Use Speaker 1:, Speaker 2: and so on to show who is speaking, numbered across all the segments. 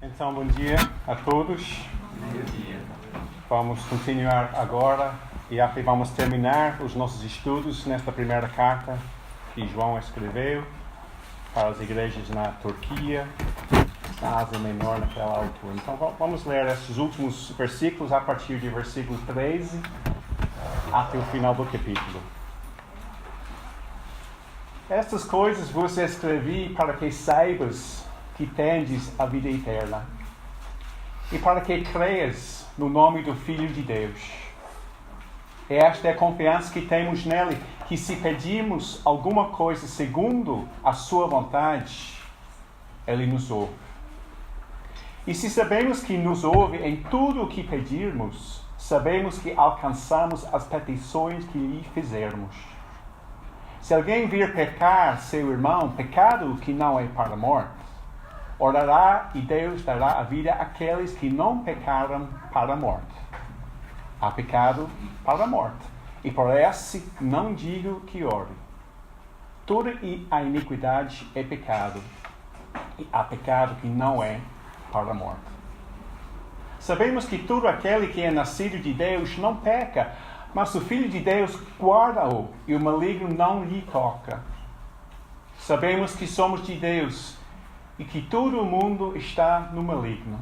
Speaker 1: Então, bom dia a todos.
Speaker 2: Bom dia.
Speaker 1: Vamos continuar agora e até vamos terminar os nossos estudos nesta primeira carta que João escreveu para as igrejas na Turquia, na Ásia Menor naquela altura. Então, vamos ler esses últimos versículos a partir de versículo 13 até o final do capítulo. Estas coisas vos escrevi para que saibas que tendes a vida eterna, e para que creias no nome do Filho de Deus. Esta é a confiança que temos nele, que se pedirmos alguma coisa segundo a sua vontade, ele nos ouve. E se sabemos que nos ouve em tudo o que pedirmos, sabemos que alcançamos as petições que lhe fizermos. Se alguém vir pecar seu irmão, pecado que não é para a morte, orará e Deus dará a vida àqueles que não pecaram para a morte. Há pecado para a morte, e por esse não digo que ore. Toda a iniquidade é pecado, e há pecado que não é para a morte. Sabemos que todo aquele que é nascido de Deus não peca, mas o Filho de Deus guarda-o, e o maligno não lhe toca. Sabemos que somos de Deus, e que todo o mundo está no maligno.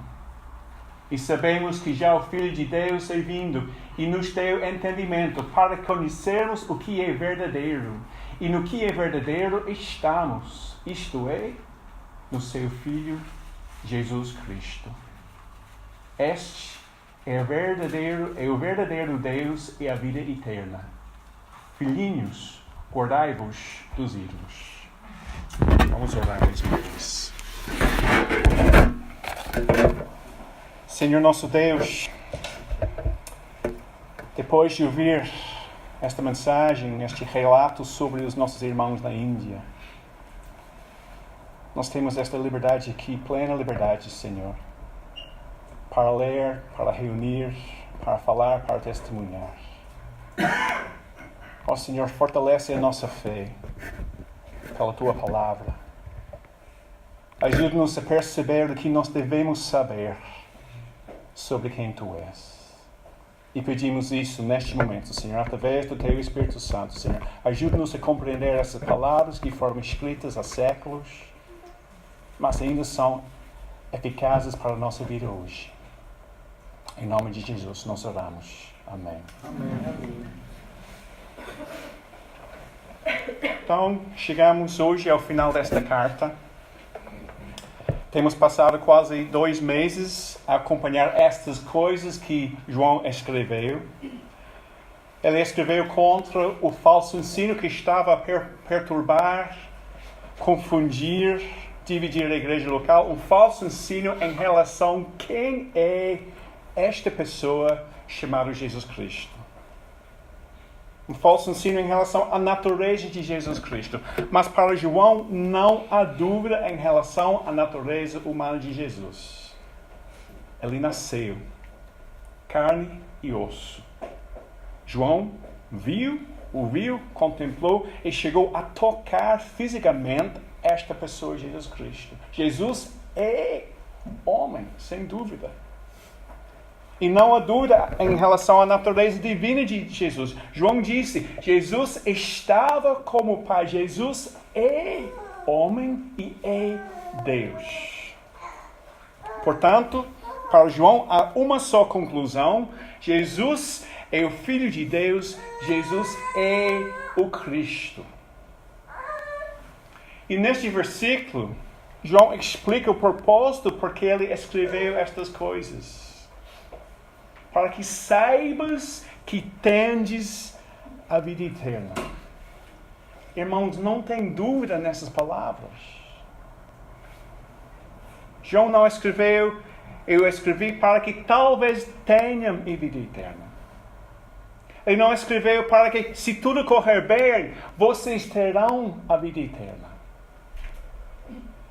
Speaker 1: E sabemos que já o Filho de Deus é vindo e nos deu entendimento para conhecermos o que é verdadeiro. E no que é verdadeiro estamos, isto é, no seu Filho Jesus Cristo. Este é o verdadeiro Deus e a vida eterna. Filhinhos, guardai-vos dos ídolos. Vamos orar mais uma vez. Senhor nosso Deus, depois de ouvir esta mensagem, este relato sobre os nossos irmãos na Índia, nós temos esta liberdade aqui, plena liberdade, Senhor, para ler, para reunir, para falar, para testemunhar. Ó Senhor, fortalece a nossa fé pela Tua Palavra. Ajude-nos a perceber o que nós devemos saber sobre quem Tu és. E pedimos isso neste momento, Senhor, através do Teu Espírito Santo, Senhor. Ajude-nos a compreender essas palavras que foram escritas há séculos, mas ainda são eficazes para a nossa vida hoje. Em nome de Jesus, nós oramos. Amém.
Speaker 2: Amém.
Speaker 1: Então, chegamos hoje ao final desta carta. Temos passado quase 2 meses a acompanhar estas coisas que João escreveu. Ele escreveu contra o falso ensino que estava a perturbar, confundir, dividir a igreja local. Um falso ensino em relação a quem é esta pessoa chamada Jesus Cristo. Um falso ensino em relação à natureza de Jesus Cristo. Mas para João não há dúvida em relação à natureza humana de Jesus. Ele nasceu, carne e osso. João ouviu, contemplou e chegou a tocar fisicamente esta pessoa, Jesus Cristo. Jesus é homem, sem dúvida. E não há dúvida em relação à natureza divina de Jesus. João disse, Jesus estava como o Pai. Jesus é homem e é Deus. Portanto, para João há uma só conclusão. Jesus é o Filho de Deus. Jesus é o Cristo. E neste versículo, João explica o propósito por que ele escreveu estas coisas. Para que saibas que tendes a vida eterna. Irmãos, não tem dúvida nessas palavras. João não escreveu, eu escrevi para que talvez tenham a vida eterna. Ele não escreveu para que, se tudo correr bem, vocês terão a vida eterna.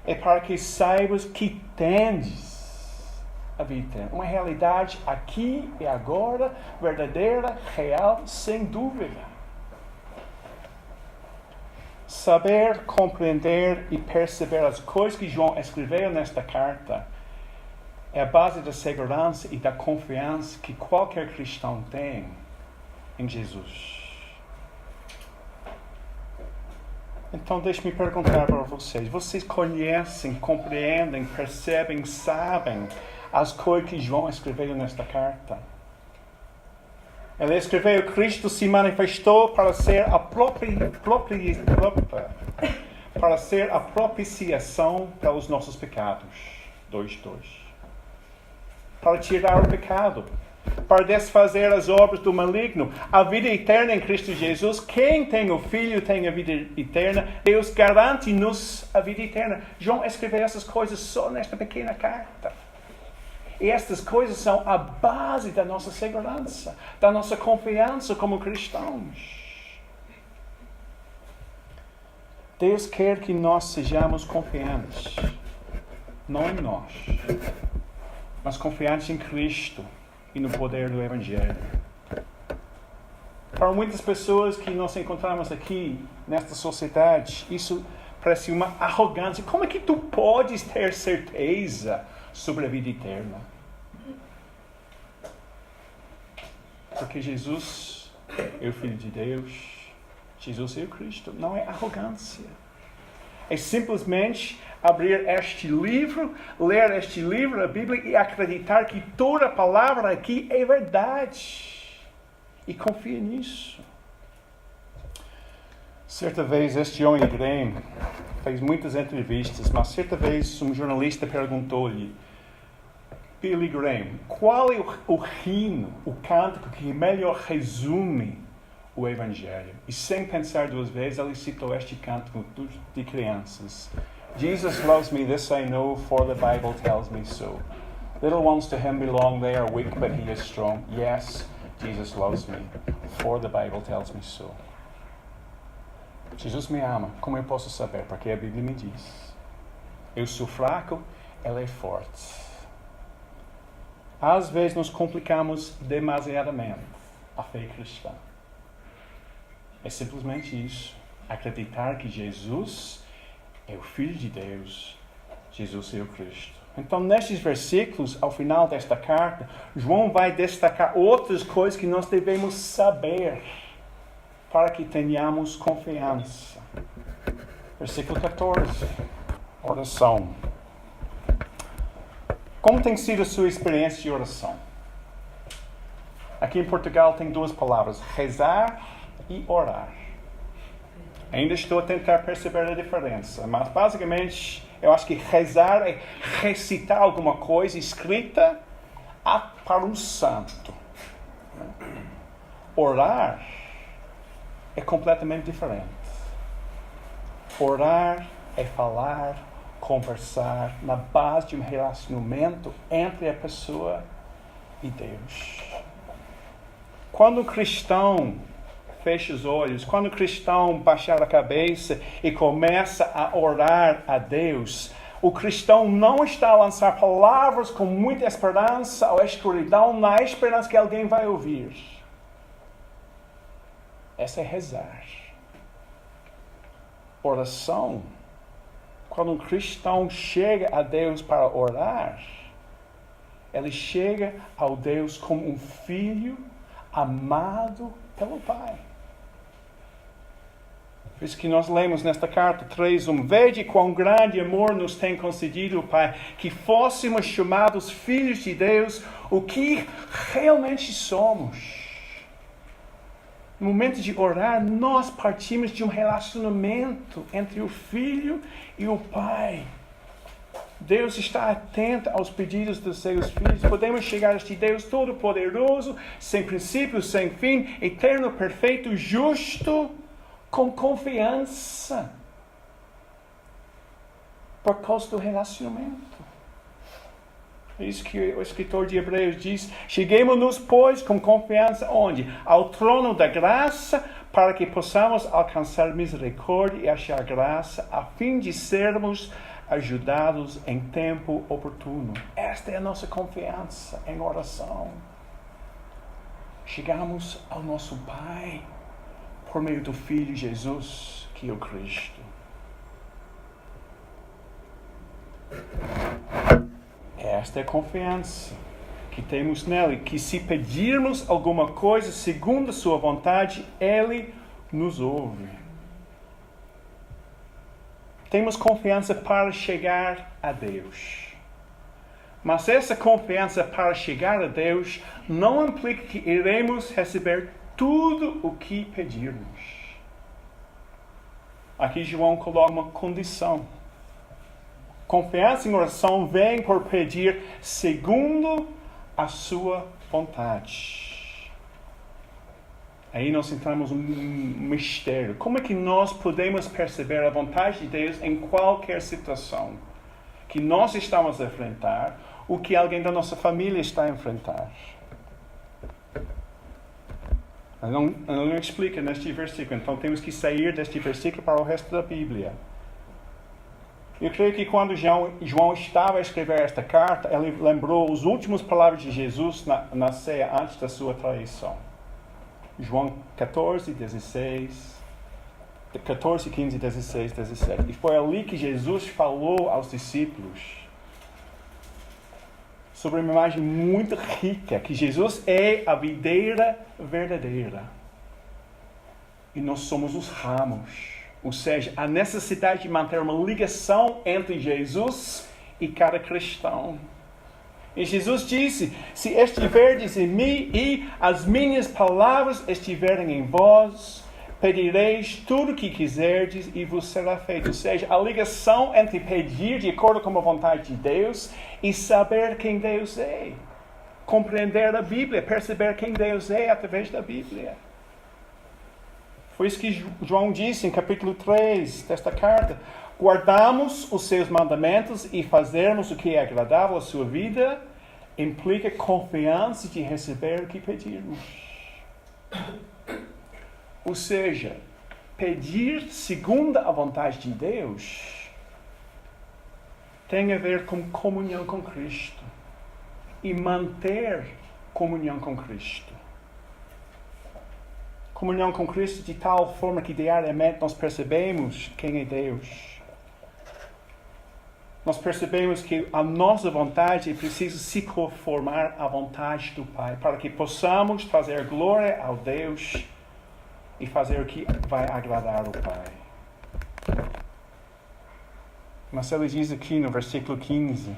Speaker 1: É para que saibas que tendes a vida eterna. Uma realidade aqui e agora, verdadeira, real, sem dúvida. Saber, compreender e perceber as coisas que João escreveu nesta carta é a base da segurança e da confiança que qualquer cristão tem em Jesus. Então, deixe-me perguntar para vocês. Vocês conhecem, compreendem, percebem, sabem as coisas que João escreveu nesta carta? Ele escreveu: Cristo se manifestou para ser a propiciação pelos nossos pecados. 2:2. Para tirar o pecado, para desfazer as obras do maligno, a vida eterna em Cristo Jesus. Quem tem o Filho tem a vida eterna. Deus garante-nos a vida eterna. João escreveu essas coisas só nesta pequena carta. E estas coisas são a base da nossa segurança, da nossa confiança como cristãos. Deus quer que nós sejamos confiantes, não em nós, mas confiantes em Cristo e no poder do Evangelho. Para muitas pessoas que nós encontramos aqui, nesta sociedade, isso parece uma arrogância. Como é que tu podes ter certeza sobre a vida eterna? Porque Jesus é o Filho de Deus, Jesus é o Cristo. Não é arrogância. É simplesmente abrir este livro, ler este livro, a Bíblia, e acreditar que toda a palavra aqui é verdade. E confia nisso. Certa vez, este homem Graham fez muitas entrevistas, mas certa vez um jornalista perguntou-lhe: Billy Graham, qual é o hino, o cântico que melhor resume o Evangelho? E sem pensar duas vezes, ele citou este cântico de crianças. Jesus loves me, this I know, for the Bible tells me so. Little ones to him belong, they are weak, but he is strong. Yes, Jesus loves me, for the Bible tells me so. Jesus me ama, como eu posso saber? Porque a Bíblia me diz. Eu sou fraco, ele é forte. Às vezes nos complicamos demasiadamente a fé cristã. É simplesmente isso. Acreditar que Jesus é o Filho de Deus. Jesus é o Cristo. Então, nestes versículos, ao final desta carta, João vai destacar outras coisas que nós devemos saber para que tenhamos confiança. Versículo 14. Oração. Como tem sido a sua experiência de oração? Aqui em Portugal tem duas palavras: rezar e orar. Ainda estou a tentar perceber a diferença, mas basicamente eu acho que rezar é recitar alguma coisa escrita para um santo. Orar é completamente diferente. Orar é falar, conversar na base de um relacionamento entre a pessoa e Deus. Quando o cristão fecha os olhos, quando o cristão baixar a cabeça e começa a orar a Deus, o cristão não está a lançar palavras com muita esperança ou escuridão na esperança que alguém vai ouvir. Essa é rezar. Oração, quando um cristão chega a Deus para orar, ele chega ao Deus como um filho amado pelo Pai. Por isso que nós lemos nesta carta 3:1: Vede quão grande amor nos tem concedido o Pai, que fôssemos chamados filhos de Deus, o que realmente somos. No momento de orar, nós partimos de um relacionamento entre o Filho e o Pai. Deus está atento aos pedidos dos seus filhos. Podemos chegar a este Deus Todo-Poderoso, sem princípio, sem fim, eterno, perfeito, justo, com confiança, por causa do relacionamento. É isso que o escritor de Hebreus diz: cheguemos-nos, pois, com confiança, onde? Ao trono da graça, para que possamos alcançar misericórdia e achar graça, a fim de sermos ajudados em tempo oportuno. Esta é a nossa confiança em oração. Chegamos ao nosso Pai por meio do Filho Jesus, que é o Cristo. Esta é a confiança que temos nele, que se pedirmos alguma coisa segundo a sua vontade, ele nos ouve. Temos confiança para chegar a Deus. Mas essa confiança para chegar a Deus não implica que iremos receber tudo o que pedirmos. Aqui João coloca uma condição. Confiança em oração vem por pedir segundo a sua vontade. Aí nós entramos num mistério. Como é que nós podemos perceber a vontade de Deus em qualquer situação que nós estamos a enfrentar, o que alguém da nossa família está a enfrentar? Não explica neste versículo, então temos que sair deste versículo para o resto da Bíblia. Eu creio que quando João estava a escrever esta carta, ele lembrou as últimas palavras de Jesus na ceia antes da sua traição. João 14, 15, 16, 17. E foi ali que Jesus falou aos discípulos sobre uma imagem muito rica, que Jesus é a videira verdadeira. E nós somos os ramos. Ou seja, a necessidade de manter uma ligação entre Jesus e cada cristão. E Jesus disse, se estiverdes em mim e as minhas palavras estiverem em vós, pedireis tudo o que quiserdes e vos será feito. Ou seja, a ligação entre pedir de acordo com a vontade de Deus e saber quem Deus é. Compreender a Bíblia, perceber quem Deus é através da Bíblia. Foi isso que João disse em capítulo 3 desta carta. Guardamos os seus mandamentos e fazermos o que é agradável à sua vida implica confiança de receber o que pedirmos. Ou seja, pedir segundo a vontade de Deus tem a ver com comunhão com Cristo e manter comunhão com Cristo. Comunhão com Cristo de tal forma que diariamente nós percebemos quem é Deus. Nós percebemos que a nossa vontade é preciso se conformar à vontade do Pai, para que possamos trazer glória ao Deus e fazer o que vai agradar o Pai. Mas ele diz aqui no versículo 15,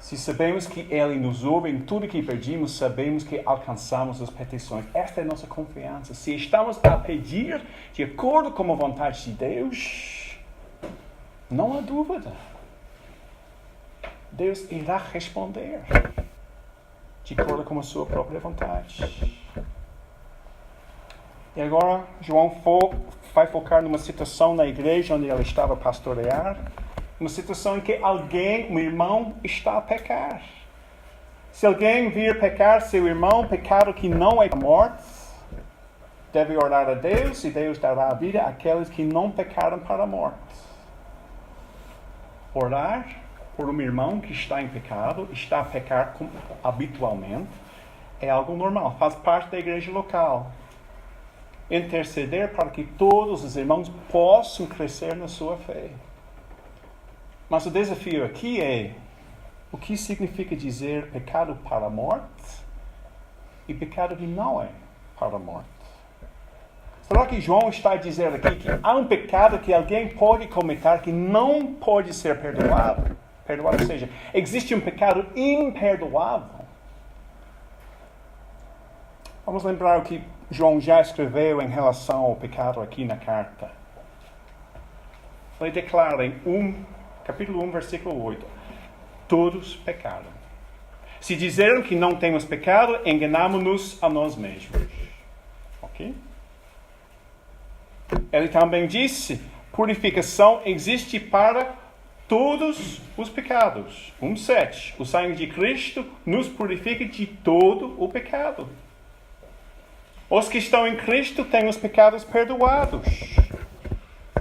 Speaker 1: se sabemos que Ele nos ouve em tudo que pedimos, sabemos que alcançamos as petições. Esta é a nossa confiança. Se estamos a pedir de acordo com a vontade de Deus, não há dúvida. Deus irá responder de acordo com a sua própria vontade. E agora, João vai focar numa situação na igreja onde ele estava a pastorear. Uma situação em que alguém, um irmão, está a pecar. Se alguém vir pecar seu irmão, pecado que não é a morte, deve orar a Deus e Deus dará a vida àqueles que não pecaram para a morte. Orar por um irmão que está em pecado, está a pecar habitualmente, é algo normal, faz parte da igreja local. Interceder para que todos os irmãos possam crescer na sua fé. Mas o desafio aqui é o que significa dizer pecado para a morte e pecado que não é para a morte. Será que João está a dizer aqui que há um pecado que alguém pode cometer que não pode ser perdoado? Ou seja, existe um pecado imperdoável. Vamos lembrar o que João já escreveu em relação ao pecado aqui na carta. Ele declara em capítulo 1, versículo 8. Todos pecaram. Se disseram que não temos pecado, enganamos-nos a nós mesmos. Ok? Ele também disse, purificação existe para todos os pecados. 1:7. O sangue de Cristo nos purifica de todo o pecado. Os que estão em Cristo têm os pecados perdoados.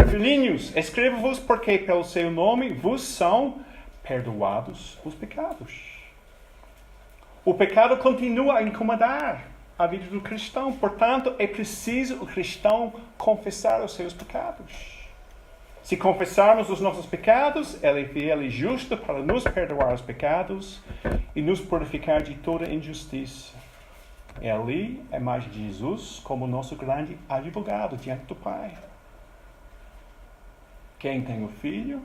Speaker 1: Filhinhos, escrevo-vos porque pelo seu nome vos são perdoados os pecados. O pecado continua a incomodar a vida do cristão. Portanto, é preciso o cristão confessar os seus pecados. Se confessarmos os nossos pecados, Ele é fiel e justo para nos perdoar os pecados e nos purificar de toda injustiça. Ele é mais Jesus como nosso grande advogado diante do Pai. Quem tem o Filho,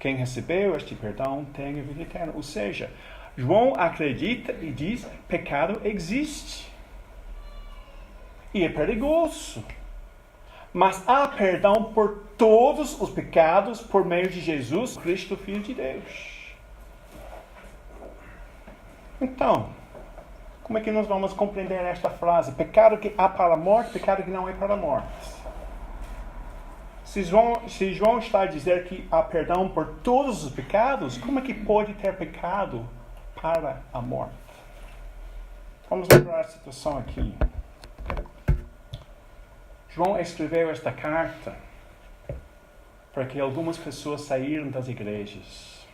Speaker 1: quem recebeu este perdão, tem a vida eterna. Ou seja, João acredita e diz: pecado existe. E é perigoso. Mas há perdão por todos os pecados por meio de Jesus Cristo, Filho de Deus. Então, como é que nós vamos compreender esta frase? Pecado que há para a morte, pecado que não é para a morte. Se João está a dizer que há perdão por todos os pecados, como é que pode ter pecado para a morte? Vamos lembrar a situação aqui. João escreveu esta carta para que algumas pessoas saíram das igrejas.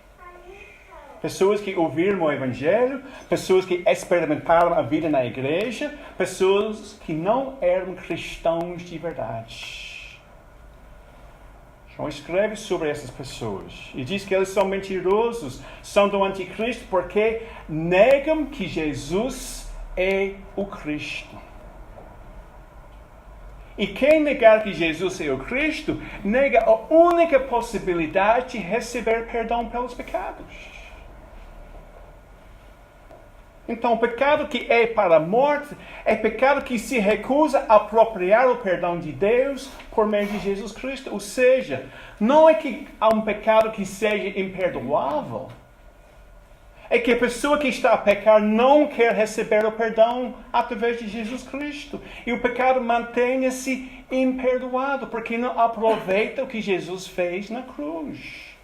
Speaker 1: Pessoas que ouviram o Evangelho, pessoas que experimentaram a vida na igreja, pessoas que não eram cristãos de verdade. João escreve sobre essas pessoas e diz que eles são mentirosos, são do anticristo porque negam que Jesus é o Cristo. E quem negar que Jesus é o Cristo, nega a única possibilidade de receber perdão pelos pecados. Então, o pecado que é para a morte é pecado que se recusa a apropriar o perdão de Deus por meio de Jesus Cristo. Ou seja, não é que há um pecado que seja imperdoável. É que a pessoa que está a pecar não quer receber o perdão através de Jesus Cristo. E o pecado mantém-se imperdoado, porque não aproveita o que Jesus fez na cruz.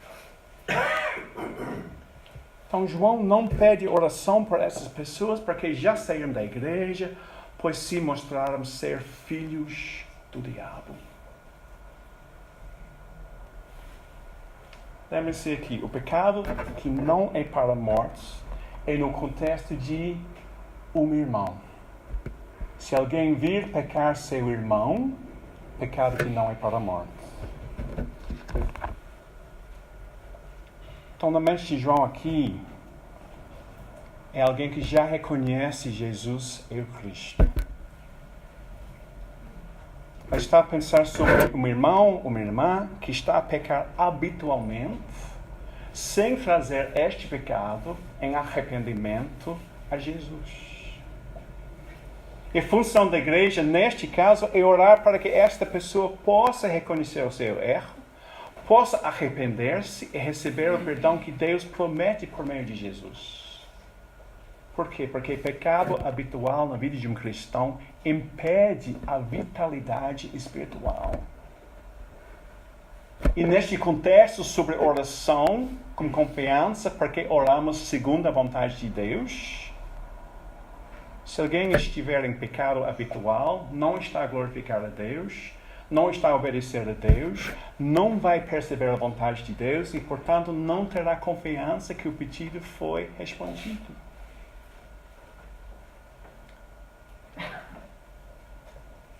Speaker 1: Então, João não pede oração por essas pessoas, porque já saíram da igreja, pois se mostraram ser filhos do diabo. Lembre-se aqui, o pecado que não é para a morte é no contexto de um irmão. Se alguém vir pecar seu irmão, pecado que não é para a morte. Então, na mente de João aqui, é alguém que já reconhece Jesus é o Cristo. Ele está a pensar sobre um irmão, uma irmã que está a pecar habitualmente, sem trazer este pecado em arrependimento a Jesus. E a função da igreja, neste caso, é orar para que esta pessoa possa reconhecer o seu erro, possa arrepender-se e receber o perdão que Deus promete por meio de Jesus. Por quê? Porque pecado habitual na vida de um cristão impede a vitalidade espiritual. E neste contexto sobre oração, com confiança, porque oramos segundo a vontade de Deus, se alguém estiver em pecado habitual, não está a glorificar a Deus, não está a obedecer a Deus, não vai perceber a vontade de Deus e, portanto, não terá confiança que o pedido foi respondido.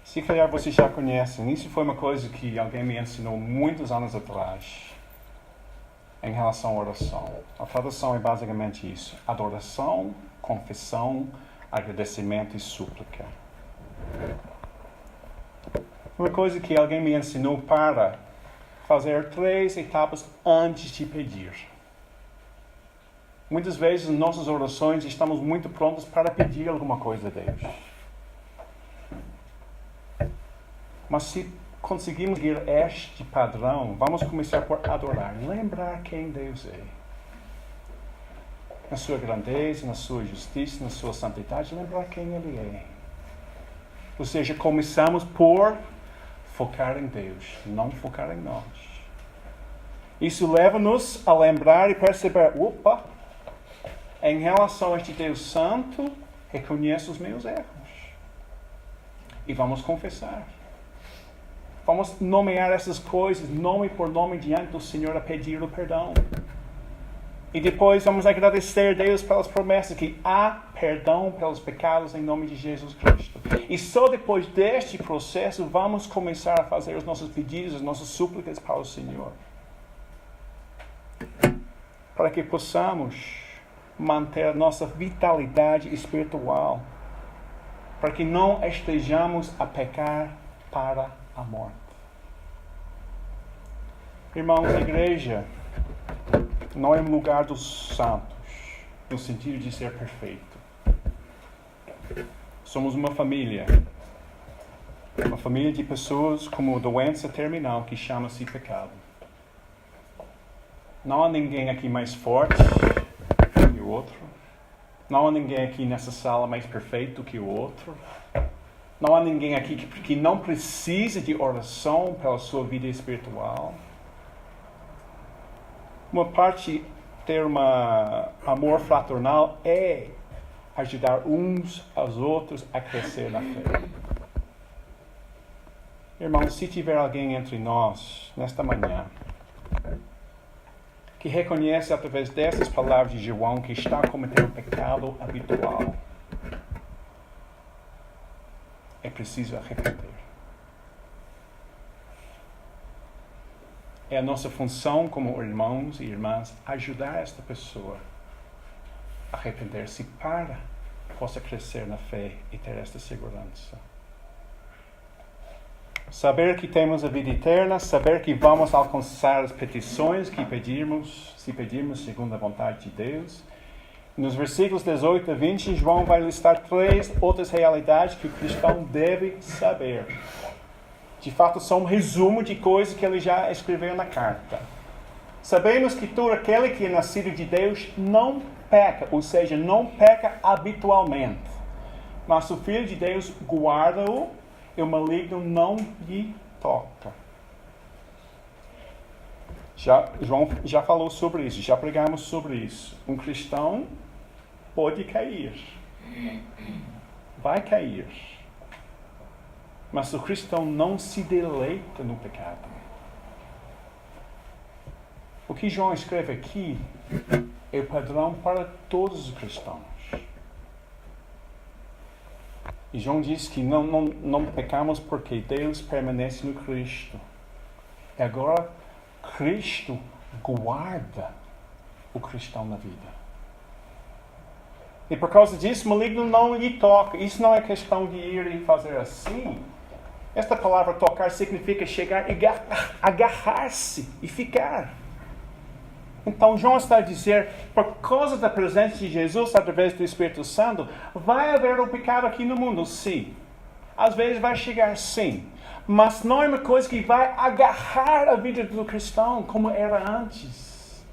Speaker 1: Se calhar vocês já conhecem, isso foi uma coisa que alguém me ensinou muitos anos atrás em relação à oração. A tradução é basicamente isso: adoração, confissão, agradecimento e súplica. Uma coisa que alguém me ensinou para fazer 3 etapas antes de pedir. Muitas vezes, em nossas orações, estamos muito prontos para pedir alguma coisa a Deus. Mas se conseguimos seguir este padrão, vamos começar por adorar, lembrar quem Deus é. Na sua grandeza, na sua justiça, na sua santidade, lembrar quem Ele é. Ou seja, começamos por focar em Deus, não focar em nós. Isso leva-nos a lembrar e perceber, opa, em relação a este Deus Santo, reconheço os meus erros. E vamos confessar. Vamos nomear essas coisas, nome por nome, diante do Senhor, a pedir o perdão. E depois vamos agradecer a Deus pelas promessas que há perdão pelos pecados em nome de Jesus Cristo. E só depois deste processo vamos começar a fazer os nossos pedidos, as nossas súplicas para o Senhor. Para que possamos manter a nossa vitalidade espiritual. Para que não estejamos a pecar para a morte. Irmãos, a igreja não é um lugar dos santos, no sentido de ser perfeito. Somos uma família de pessoas com uma doença terminal que chama-se pecado. Não há ninguém aqui mais forte que o outro. Não há ninguém aqui nessa sala mais perfeito que o outro. Não há ninguém aqui que não precisa de oração pela sua vida espiritual. Uma parte ter um amor fraternal é ajudar uns aos outros a crescer na fé. Irmãos, se tiver alguém entre nós, nesta manhã, que reconhece através dessas palavras de João que está cometendo pecado habitual, é preciso arrepender. É a nossa função como irmãos e irmãs ajudar esta pessoa a arrepender-se para que possa crescer na fé e ter esta segurança. Saber que temos a vida eterna, saber que vamos alcançar as petições que pedirmos, se pedirmos segundo a vontade de Deus. Nos versículos 18 a 20, João vai listar 3 outras realidades que o cristão deve saber. De fato, são um resumo de coisas que ele já escreveu na carta. Sabemos que todo aquele que é nascido de Deus não peca, ou seja, não peca habitualmente. Mas o Filho de Deus guarda-o e o maligno não lhe toca. João já falou sobre isso, já pregamos sobre isso. Um cristão pode cair. Vai cair. Mas o cristão não se deleita no pecado. O que João escreve aqui é o padrão para todos os cristãos. E João diz que não pecamos porque Deus permanece no Cristo. E agora, Cristo guarda o cristão na vida. E por causa disso, o maligno não lhe toca. Isso não é questão de ir e fazer assim. Esta palavra tocar significa chegar e agarrar-se e ficar. Então, João está a dizer, por causa da presença de Jesus através do Espírito Santo, vai haver o pecado aqui no mundo, sim. Às vezes vai chegar, sim. Mas não é uma coisa que vai agarrar a vida do cristão como era antes.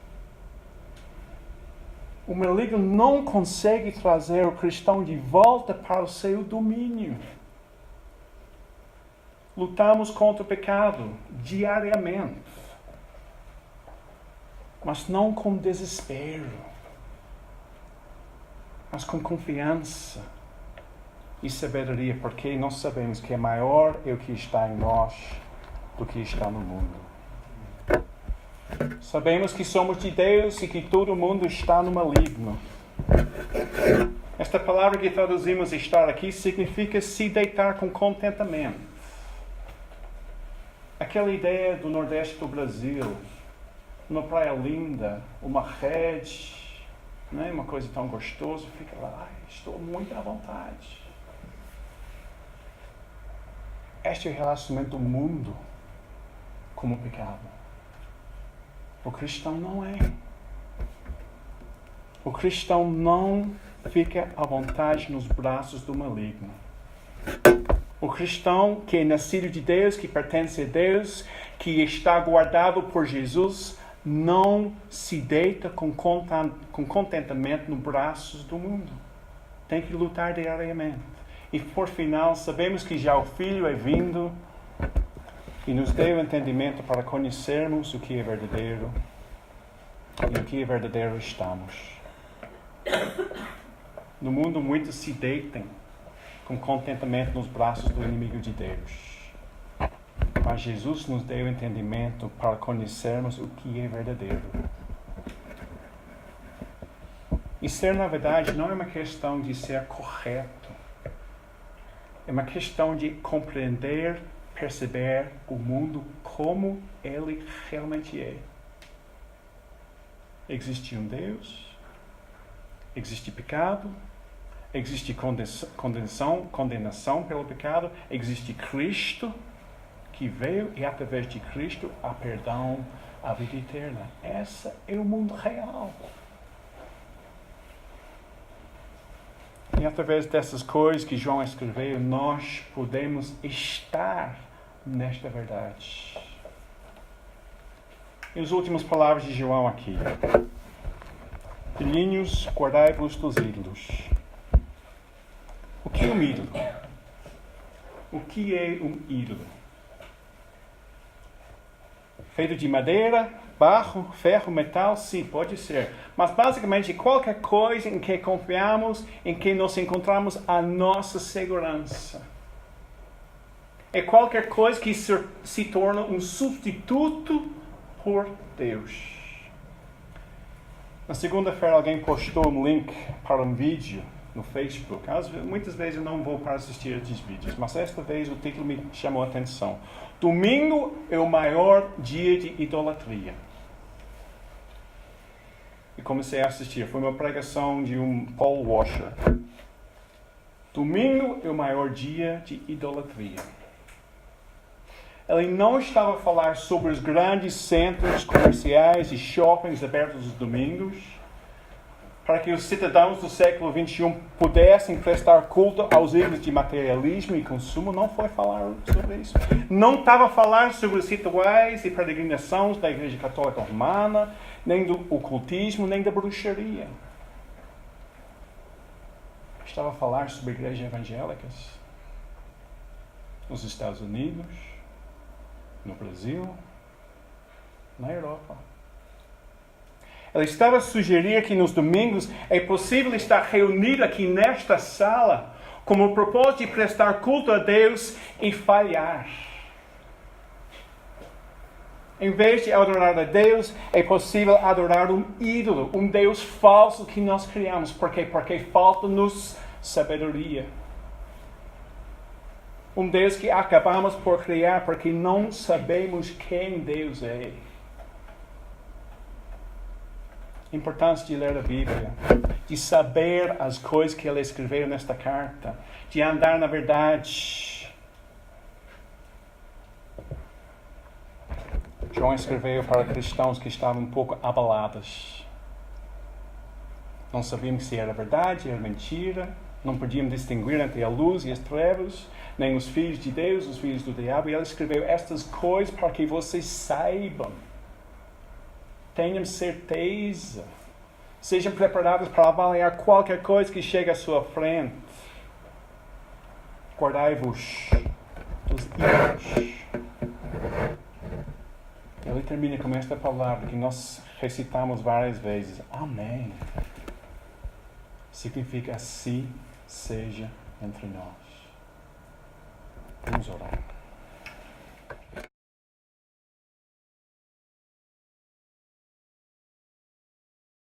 Speaker 1: O maligno não consegue trazer o cristão de volta para o seu domínio. Lutamos contra o pecado diariamente. Mas não com desespero, mas com confiança e sabedoria, porque nós sabemos que é maior o que está em nós do que está no mundo. Sabemos que somos de Deus e que todo mundo está no maligno. Esta palavra que traduzimos estar aqui significa se deitar com contentamento. Aquela ideia do Nordeste do Brasil, uma praia linda, uma rede, né? Uma coisa tão gostosa, fica lá, estou muito à vontade. Este é o relacionamento do mundo com o pecado. O cristão não é. O cristão não fica à vontade nos braços do maligno. O cristão que é nascido de Deus, que pertence a Deus, que está guardado por Jesus, não se deita com contentamento nos braços do mundo. Tem que lutar diariamente. E por final, sabemos que já o Filho é vindo e nos deu entendimento para conhecermos o que é verdadeiro e o que é verdadeiro estamos. No mundo, muitos se deitam com contentamento nos braços do inimigo de Deus. Mas Jesus nos deu entendimento para conhecermos o que é verdadeiro. E ser, na verdade, não é uma questão de ser correto. É uma questão de compreender, perceber o mundo como ele realmente é. Existe um Deus, existe pecado, existe condenação pelo pecado, existe Cristo, que veio e através de Cristo há perdão, a vida eterna. Esse é o mundo real. E através dessas coisas que João escreveu, nós podemos estar nesta verdade. E as últimas palavras de João aqui. Filhinhos, guardai-vos dos ídolos. O que é um ídolo? O que é um ídolo? Feito de madeira, barro, ferro, metal? Sim, pode ser. Mas basicamente qualquer coisa em que confiamos, em que nós encontramos a nossa segurança. É qualquer coisa que se torna um substituto por Deus. Na segunda-feira alguém postou um link para um vídeo no Facebook. Muitas vezes eu não vou para assistir esses vídeos, mas esta vez o título me chamou a atenção. Domingo é o maior dia de idolatria. E comecei a assistir. Foi uma pregação de um Paul Washer. Domingo é o maior dia de idolatria. Ele não estava a falar sobre os grandes centros comerciais e shoppings abertos nos domingos, para que os cidadãos do século XXI pudessem prestar culto aos ídolos de materialismo e consumo. Não foi falar sobre isso. Não estava a falar sobre os rituais e peregrinações da Igreja Católica Romana, nem do ocultismo, nem da bruxaria. Estava a falar sobre igrejas evangélicas nos Estados Unidos, no Brasil, na Europa. Ele estava a sugerir que nos domingos é possível estar reunido aqui nesta sala com o propósito de prestar culto a Deus e falhar. Em vez de adorar a Deus, é possível adorar um ídolo, um Deus falso que nós criamos. Por quê? Porque falta-nos sabedoria. Um Deus que acabamos por criar porque não sabemos quem Deus é. Importância de ler a Bíblia, de saber as coisas que ele escreveu nesta carta, de andar na verdade. João escreveu para cristãos que estavam um pouco abalados. Não sabiam se era verdade, era mentira. Não podiam distinguir entre a luz e as trevas, nem os filhos de Deus, os filhos do diabo. E ele escreveu estas coisas para que vocês saibam. Tenham certeza. Sejam preparados para avaliar qualquer coisa que chegue à sua frente. Guardai-vos dos ídolos. Ele termina com esta palavra que nós recitamos várias vezes. Amém. Significa assim seja entre nós. Vamos orar.